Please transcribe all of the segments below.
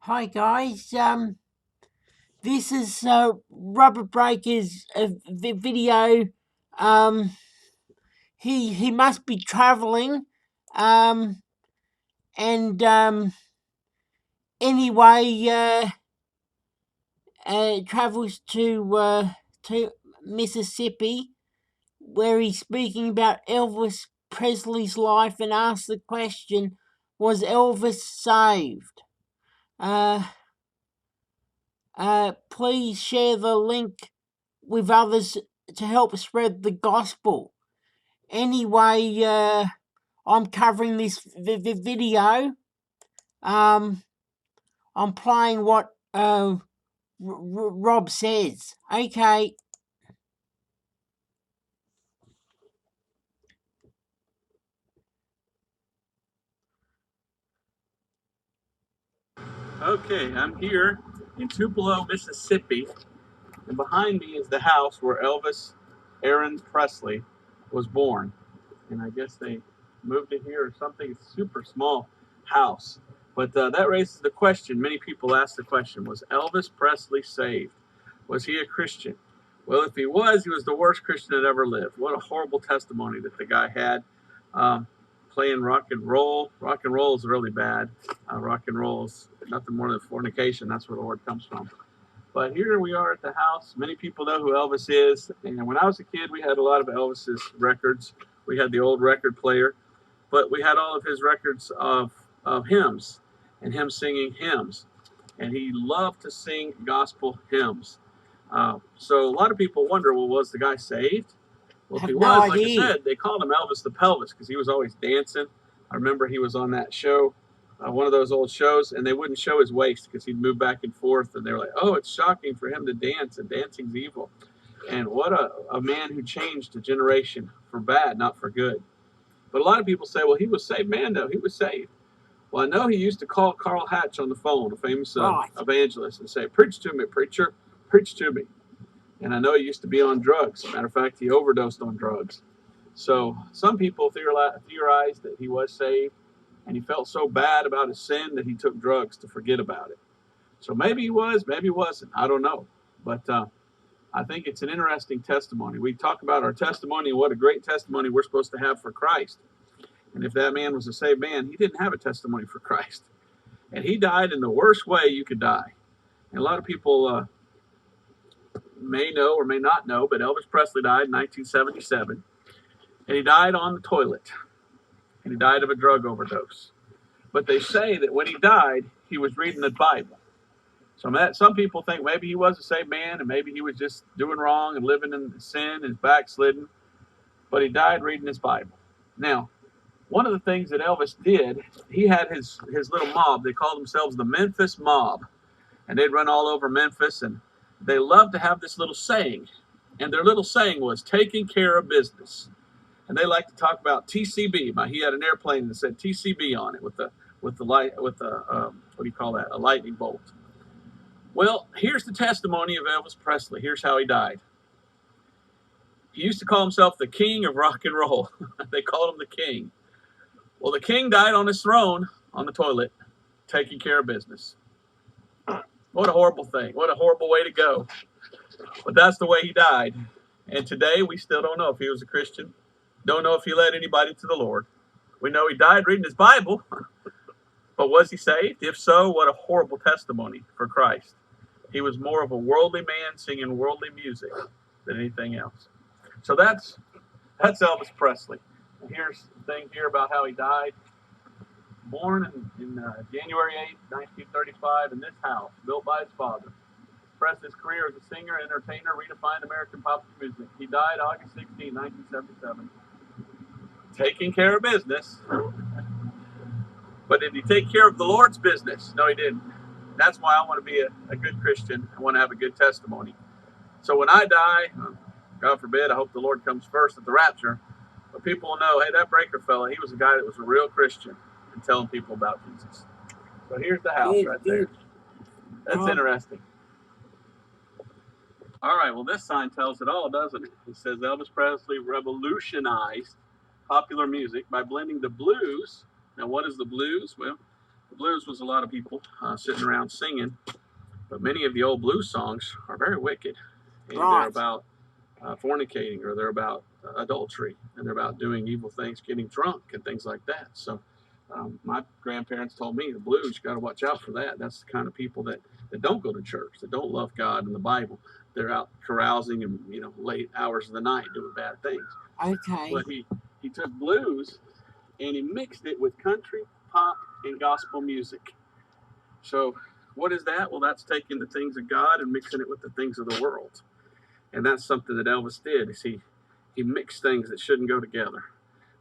Hi guys, this is Rubber Breaker's video. Um, he must be traveling. Um, and anyway, travels to Mississippi, where he's speaking about Elvis Presley's life and asks the question: was Elvis saved? Uh, please share the link with others to help spread the gospel. Anyway, I'm covering this video. Um, I'm playing what Rob says. Okay. Okay, I'm here in Tupelo, Mississippi, and behind me is the house where Elvis Aaron Presley was born. And I guess they moved it here or something. It's a super small house. But that raises the question. Many people ask the question, was Elvis Presley saved? Was he a Christian? Well, if he was the worst Christian that ever lived. What a horrible testimony that the guy had. Um, Playing rock and roll. Rock and roll is really bad. Rock and roll is nothing more than fornication. That's where the word comes from. But here we are at the house. Many people know who Elvis is. And when I was a kid, we had a lot of Elvis's records. We had the old record player, but we had all of his records of hymns and him singing hymns. And he loved to sing gospel hymns. So a lot of people wonder, well, was the guy saved? Well, I if he have no was, like I idea. said, they called him Elvis the Pelvis because he was always dancing. I remember he was on that show, one of those old shows, and they wouldn't show his waist because he'd move back and forth. And they were like, oh, it's shocking for him to dance, and dancing's evil. And what a man who changed a generation for bad, not for good. But a lot of people say, well, he was saved. Man, no, he was saved. Well, I know he used to call Carl Hatch on the phone, a famous Right. evangelist, and say, preach to me, preacher, preach to me. And I know he used to be on drugs. Matter of fact, he overdosed on drugs. So some people theorized that he was saved and he felt so bad about his sin that he took drugs to forget about it. So maybe he was, maybe he wasn't. I don't know. But I think it's an interesting testimony. We talk about our testimony and what a great testimony we're supposed to have for Christ. And if that man was a saved man, he didn't have a testimony for Christ. And he died in the worst way you could die. And a lot of people may know or may not know, but Elvis Presley died in 1977. And he died on the toilet. And he died of a drug overdose. But they say that when he died, he was reading the Bible. So some people think maybe he was a saved man and maybe he was just doing wrong and living in sin and backslidden. But he died reading his Bible. Now, one of the things that Elvis did, he had his little mob. They called themselves the Memphis Mob. And they'd run all over Memphis. And they loved to have this little saying. And their little saying was taking care of business. And they like to talk about TCB. He had an airplane that said TCB on it with the light with the what do you call that? A lightning bolt. Well, here's the testimony of Elvis Presley. Here's how he died. He used to call himself the king of rock and roll. They called him the king. Well, the king died on his throne on the toilet, taking care of business. What a horrible thing. What a horrible way to go. But that's the way he died. And today we still don't know if he was a Christian. Don't know if he led anybody to the Lord. We know he died reading his Bible. But was he saved? If so, what a horrible testimony for Christ. He was more of a worldly man singing worldly music than anything else. So that's Elvis Presley. Here's the thing here about how he died. Born in January 8, 1935 in this house, built by his father. Presley's career as a singer and entertainer redefined American pop music. He died August 16, 1977. Taking care of business. But did he take care of the Lord's business? No, he didn't. That's why I want to be a good Christian. I want to have a good testimony. So when I die, God forbid, I hope the Lord comes first at the rapture. But people will know, hey, that Breaker fella, he was a guy that was a real Christian and telling people about Jesus. So here's the house right there. That's interesting. All right, well, this sign tells it all, doesn't it? It says Elvis Presley revolutionized popular music by blending the blues. Now, what is the blues? Well, The blues was a lot of people sitting around singing, but many of the old blues songs are very wicked, and they're Right. about fornicating, or they're about adultery, and they're about doing evil things, getting drunk, and things like that. So, my grandparents told me the blues, you got to watch out for that. That's the kind of people that don't go to church, that don't love God and the Bible. They're out carousing and late hours of the night doing bad things. Okay. But he took blues and he mixed it with country, pop, and gospel music. So, what is that? Well, that's taking the things of God and mixing it with the things of the world. And that's something that Elvis did. Is he mixed things that shouldn't go together.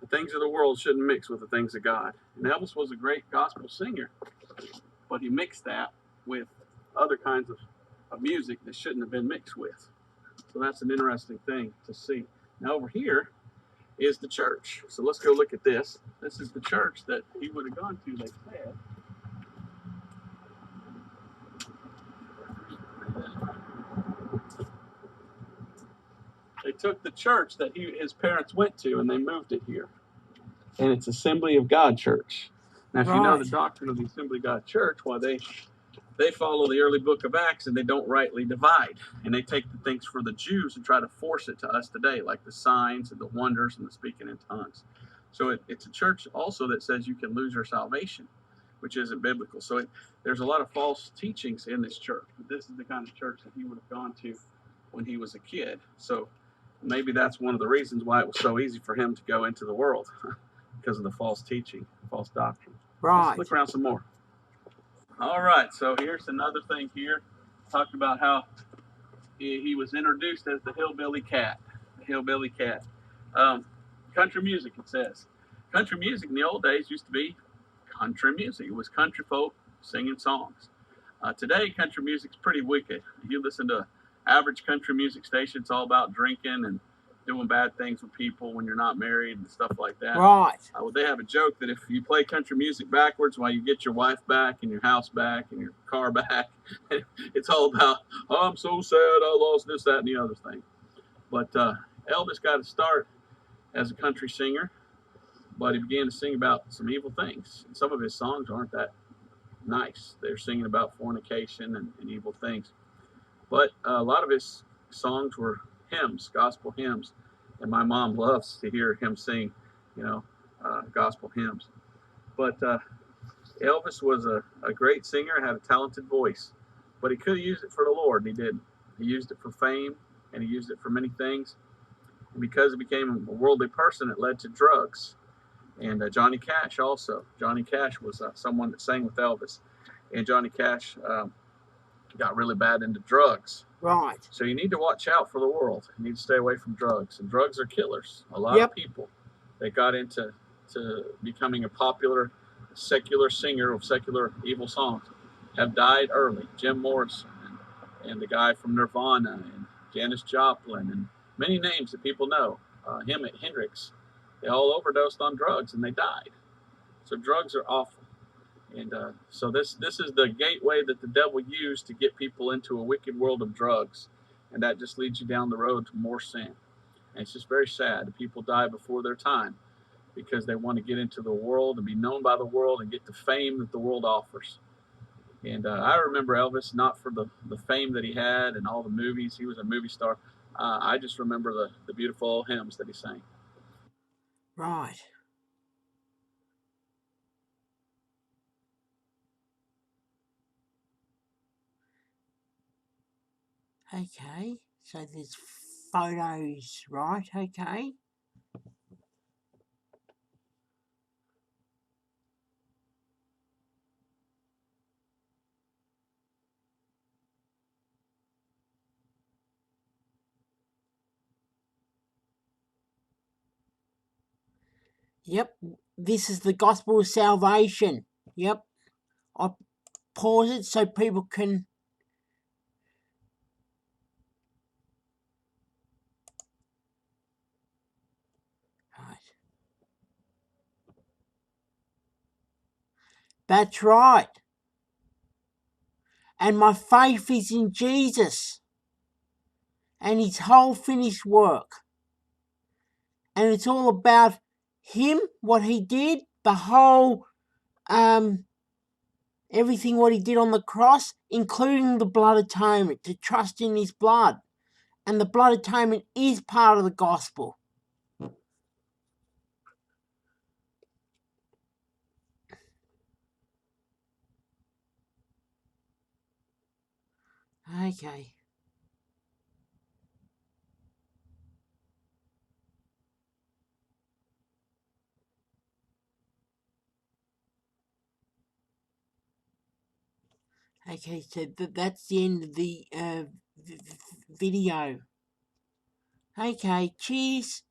The things of the world shouldn't mix with the things of God. And Elvis was a great gospel singer, but he mixed that with other kinds of music that shouldn't have been mixed with. So that's an interesting thing to see. Now over here is the church. So let's go look at this. This is the church that he would have gone to, they said. They took the church that his parents went to and they moved it here. And it's Assembly of God Church. Now, if you know the Right. doctrine of the Assembly of God Church, well, they follow the early book of Acts and they don't rightly divide. And they take the things for the Jews and try to force it to us today, like the signs and the wonders and the speaking in tongues. So it's a church also that says you can lose your salvation, which isn't biblical. So there's a lot of false teachings in this church. But this is the kind of church that he would have gone to when he was a kid. So maybe that's one of the reasons why it was so easy for him to go into the world. Because of the false teaching, false doctrine. Right. Let's look around some more. All right, so here's another thing here. Talked about how he was introduced as the hillbilly cat. The hillbilly cat. Country music, it says. Country music in the old days used to be country music. It was country folk singing songs. Today, country music's pretty wicked. You listen to average country music station, it's all about drinking and doing bad things with people when you're not married and stuff like that. Right. Well, they have a joke that if you play country music backwards while you get your wife back and your house back and your car back, it's all about, oh, I'm so sad I lost this, that, and the other thing. But Elvis got to start as a country singer, but he began to sing about some evil things. And some of his songs aren't that nice. They're singing about fornication and evil things. But a lot of his songs were hymns, gospel hymns. And my mom loves to hear him sing, gospel hymns. But Elvis was a great singer, had a talented voice. But he could have used it for the Lord, and he didn't. He used it for fame, and he used it for many things. And because he became a worldly person, it led to drugs. And Johnny Cash also. Johnny Cash was someone that sang with Elvis. And Johnny Cash got really bad into drugs. Right. So you need to watch out for the world. You need to stay away from drugs. And drugs are killers. A lot of people that got into becoming a popular secular singer of secular evil songs have died early. Jim Morrison and the guy from Nirvana and Janis Joplin and many names that people know. Hendrix. They all overdosed on drugs and they died. So drugs are awful. And so this is the gateway that the devil used to get people into a wicked world of drugs. And that just leads you down the road to more sin. And it's just very sad that people die before their time because they want to get into the world and be known by the world and get the fame that the world offers. And I remember Elvis not for the fame that he had and all the movies. He was a movie star. I just remember the beautiful hymns that he sang. Right. Okay. So there's photos, right? Okay. Yep. This is the gospel of salvation. Yep. I'll pause it so people can. Right. That's right. And my faith is in Jesus and his whole finished work. And it's all about him, what he did, the whole everything what he did on the cross, including the blood atonement, to trust in his blood. And the blood atonement is part of the gospel. Okay. Okay, so that's the end of the video. Okay, cheers.